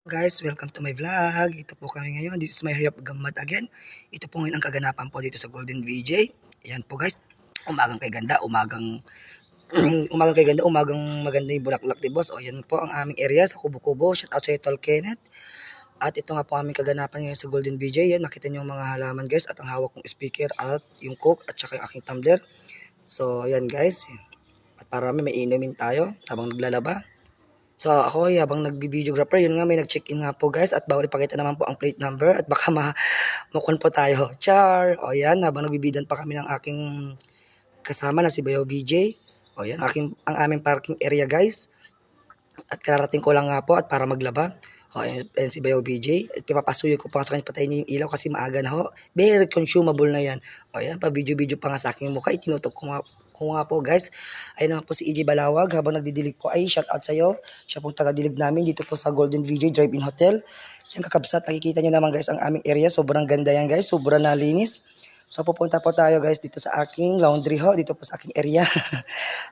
Guys, welcome to my vlog. Ito po kami ngayon. This is my Hirap Gamad again. Ito po ngayon ang kaganapan po dito sa Golden VJ. Ayan po guys. Umagang kay ganda, umagang kay ganda, umagang maganda yung bulaklak di boss. O yan po ang aming area sa Kubo-Kubo. Shout out sa Tol Kenneth. At ito nga po aming kaganapan ngayon sa Golden VJ. Yan, makita niyo yung mga halaman guys at ang hawak kong speaker at yung coke at saka yung aking tumbler. So, yan guys. At para may inumin tayo habang naglalaba. So ako habang nagbi-videographer, yun nga may nag-check-in nga po guys at bawal ipakita naman po ang plate number at baka mukon po tayo. Char! O yan, habang nagbibidan pa kami ng aking kasama na si Bayo BJ. O yan, ang aming parking area guys. At kararating ko lang nga po at para maglaba. O yan si Bayo BJ. At pinapasuyo ko pa nga sa kanya patayin niyo yung ilaw kasi maaga na ho. Very consumable na yan. O yan, pa video-video pa nga sa aking mukha. Itinutok ko nga po guys. Ayun naman po si EJ Balawag habang nagdidilig po ay shout out sa iyo. Siya pong taga-dilig namin dito po sa Golden VJ Drive-In Hotel. Yan kakabsat, nakikita niyo naman guys ang aming area. Sobrang ganda yan guys, sobrang nalinis. So pupunta po tayo guys dito sa aking laundry ho, dito po sa aking area.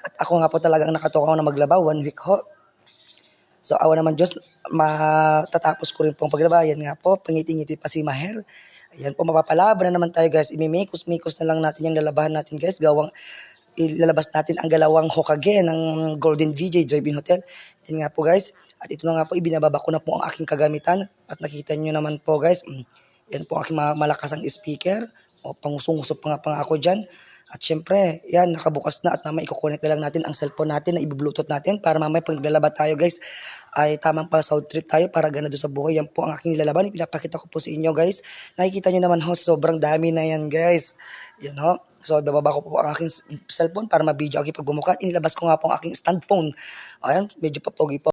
At ako nga po talagang nakatukaw na maglaba 1 week ho. So awa naman Diyos, matatapos ko rin pong paglaba. Yan nga po, pangiti-ngiti pa si Maher. Ayan po, mapapalaban na naman tayo guys. Imimikos-mikos na lang natin yung lalabahan natin guys. Ilalabas natin ang galawang Hokage ng Golden VJ Drive-In Hotel. Yan nga po guys. At ito na nga po, ibinababa ko na po ang aking kagamitan. At nakita nyo naman po guys, yan po aking malakas ang speaker. O pangusong-usok pa nga ako dyan. At syempre, yan, nakabukas na at mamaya i-connect na lang natin ang cellphone natin na i-bluetooth natin para mamaya pag naglalaba tayo guys, ay tamang pa sound trip tayo para gana doon sa buhay. Yan po ang aking nilalaban. Ipinapakita ko po sa inyo guys. Nakikita nyo naman ho, sobrang dami na yan guys. Yan ho. So, bababa ko po ang aking cellphone para ma-video aking pagbumukat. Inilabas ko nga po ang aking stand phone. Ayan, medyo papogi po